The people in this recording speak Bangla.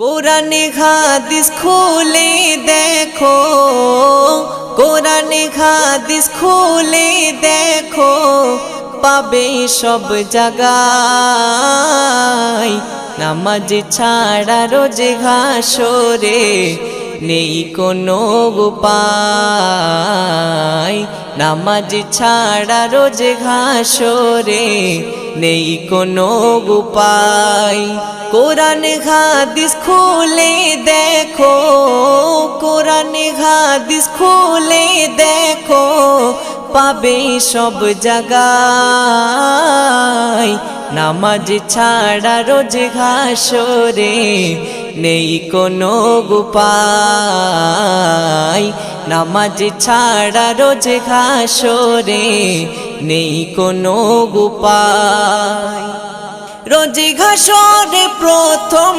কোরআনে হাদিস খুলে দেখো, কোরআনে হাদিস খুলে দেখো, পাবে সব জায়গায়। নামাজ ছাড়া রোজে হাসরে নেই কোনো উপায়। নামাজ ছাড়া রোজে হাসরে নেই কোনো উপায়। কোরআন হাদিস খুলে দেখো, কোরআন হাদিস খুলে দেখো, পাবে সব জায়গায়। নামাজ ছাড়া রোজ হাসরে নেই কোনো উপায়। নামাজ ছাড়া রোজ হাসরে নেই কোনো উপায়। রোজ হাসরে প্রথম